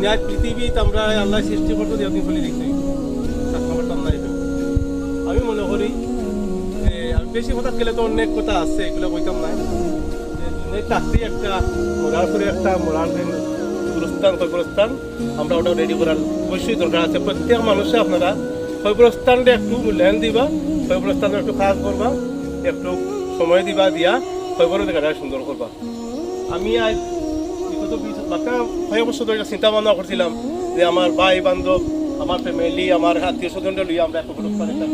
দুনিয়ার পৃথিবীতে আমরা আল্লাহ সৃষ্টি করতে দিয়ে ফলি দেখতে খাবারটা নাই। আমি মনে করি যে আমি বেশি কথা গেলে তো অনেক কথা আছে, এগুলো কইতাম নাই। চাকরি একটা মরার করে একটা মরার কবরস্থান আমরা ওটা রেডি করার অবশ্যই দরকার আছে। প্রত্যেক মানুষে আপনারা কবরস্থানটা একটু মূল্যায়ন দিবা, কবরস্থানে একটু কাজ করবা, একটু সময় দিবা, দিয়া কবরের জায়গাটা সুন্দর করবা। আমি আজ বিগত 5 বছর ধরে চিন্তা ভাবনা করছিলাম যে আমার ভাই বান্ধব, আমার ফ্যামিলি, আমার আত্মীয় স্বজনটা লইয়া আমরা কবরস্থান একটা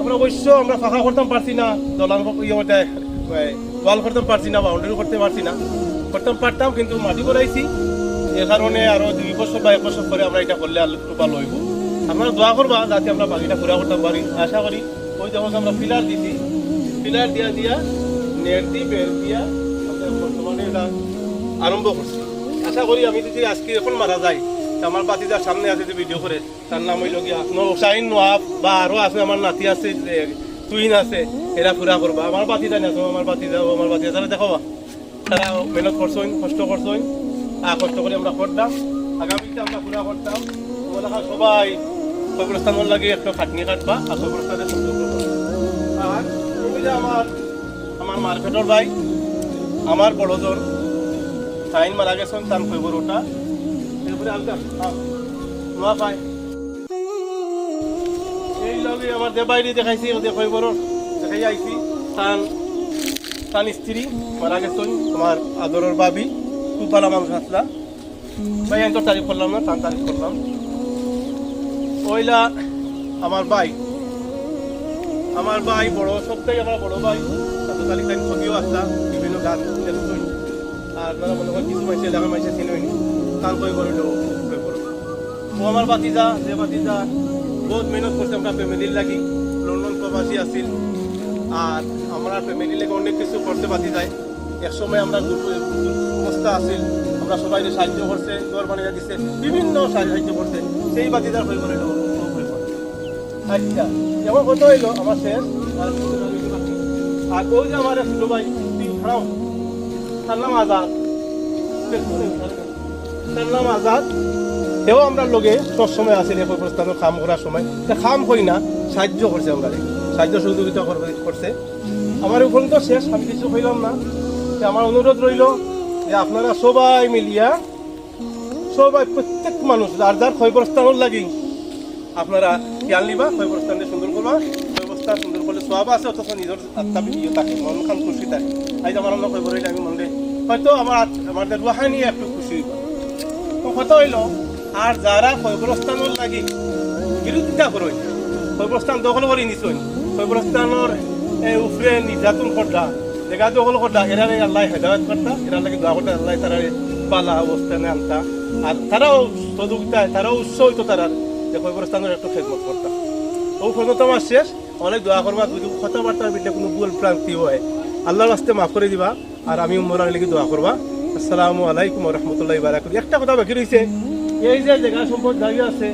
আমরা অবশ্য আমরা ফাঁকা করতাম পারছি না, দলান ওয়াল করতে পারছি না, বাউন্ডারি করতে পারছি না, করতে পারতাম কিন্তু মাটি করাইছি। এ কারণে আরো 2 বছর বা 1 বছর পরে আমরা এটা করলে আলু ভালো হইব। আপনারা দোয়া করবা যাতে আমরা বাকিটা পুরা করতে পারি। আশা করি ওই যখন আমরা পিলার দিছি, পিলার দিয়া নেট দিয়ে বের দিয়া বর্তমানে এটা আরম্ভ করছি। আশা করি আমি যদি আজকে এখন মারা যাই, আমার বাতিদার সামনে আছে যে ভিডিও করে, তার নাম হইল গিয়া শাহিন নোয়াব বা আরো আছে, আমার নাতি আছে, তুইন আছে, এরা পুরা করবা। আমার বাতিদা না, আমার বাতিদা তারা দেখাবা, তারা মেহনত করছেন, কষ্ট করছেন, কষ্ট করে আমরা করতাম, আগামীতে আমরা পুরা করতাম। তোমরা সবাই কবরস্থানের লাগে একটু খাটনি কাটবা আর কবরস্থানে সুন্দর করবা। আর আমার মার্কেটের ভাই, আমার বড়জন শাহিন মারা গেছেন, তার কইবর ওটা এরপরে নোয়া পাই এই লগে আমার দেবাইরি দেখাইছি, ওদের কইবর দেখাই আইছি। তার স্ত্রী মারা গেছেন, তোমার আদরের বাবি, খুব ভালো মানুষ আসলা ভাই। আমি তো তারিখ করলাম না, তার তারিখ করলাম। ওইলা আমার ভাই বড়, সবটাই আমার বড় ভাই, তার তারিখ টাইম ছবিও আসলা, বিভিন্ন গান দেখছেন। আর মানে মনে হয় কিছু মাইছে এলাকার মাইছে চিনইনি, তার কইবর ও আমার বাতিজা, যে বাতিজা বহুত মেহনত করছে আমরা ফ্যামিলির লাগি, লন্ডন প্রবাসী আছিল। আর আমরা ফ্যামিলির লাগে অনেক কিছু করতে বাতি যায়। একসময় আমরা অবস্থা আছিল, আমরা সবাই সাহায্য করছে, ঘর বানিয়ে দিচ্ছে, বিভিন্ন সাহায্য করছে। সেই বাতিদার হয়ে গেল। আচ্ছা, যেমন কত হইলো আমার শেষ। আর ওই যে আমার ছোট ভাই তার নাম আজাদ, এও আমরা লোকে সবসময় আসলে কবরস্থানে কাম করার সময় কাম করি না, সাহায্য করছে, আমরা সাহায্য সহযোগিতা করছে। আমার উপর তো শেষ, আমি কিছু হইলাম না। আমার অনুরোধ রইল যে আপনারা সবাই মিলিয়া, সবাই প্রত্যেক মানুষ যার যার কবরস্থানের লাগি আপনারা খেয়াল নিবা, কবরস্থানটা সুন্দর করবা। কবরস্থান সুন্দর করলে সব আছে, অথচ নিজের আত্মা বিয়ে থাকে, মন খান খুশি থাকে। আজ আমার আমরা কবর হইলে আমি মনে হয়তো আমাদের রুহানি একটু খুশি হইবা। তো কথা হইল, আর যারা কবরস্থানের লাগি বিরোধিতা করেন, কবরস্থান দখল করে নিছেন, কবরস্থানের উপরে নির্যাতন করতা, জায়গা দখল করতা, এরা আল্লাহ হেদায়ত করতা, এরা লাগে দোয়া করতা, আল্লাহ তারা পালা অবস্থানে আনতা। আর তারাও সহযোগিতায়, তারাও উৎস হইতো তারা যে কবরস্থানের একটু খেদমত করতা। ও খেদমত আমার শেষ। অনেক দোয়া করবা, যদি কথাবার্তার ভিতরে কোনো ভুল প্রান্তি হয় আল্লাহর রাস্তে মাফ করে দিবা। আর আমি উম্মরার লেগে দোয়া করবা। আসসালামু আলাইকুম ওয়া রাহমাতুল্লাহি ওয়া বারাকাতুহু। একটা কথা বাকি রয়েছে, এই যে জায়গা সম্পদ দাঁড়িয়ে আছে,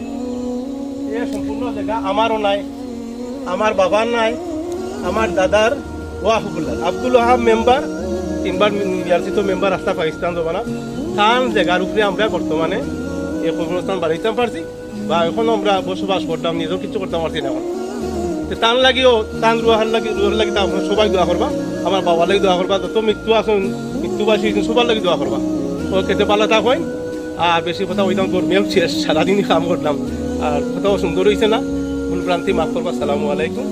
এই সম্পূর্ণ জায়গা আমারও নাই, আমার বাবার নাই, আমার দাদার ওয়াহুবুল্লাহ আব্দুল ওয়াহাব মেম্বার, 3বার নির্বাচিত মেম্বার রাস্তা পাকিস্তান জমানা, তার জায়গার উপরে আমরা বর্তমানে এই কবরস্থান বাড়াইতে পারছি বা এখন আমরা বসবাস করতাম, নিজেও কিছু করতে পারছি না। এখন তার লাগিও, তার রুহার লাগি সবাই দোয়া করবা, আমার বাবার লাগি দোয়া করবা, যত মৃত্যু আসুন মৃত্যুবাসী সবার লাগি দোয়া করবা। ও খেতে পালা থাক হয়। আর বেশি কথা ওইটাম করবেও শেষ, সারাদিনই কাম করলাম, আর কোথাও সুন্দর হয়েছে না, ভুল ভ্রান্তি মাফ করবা। আসসালামু আলাইকুম।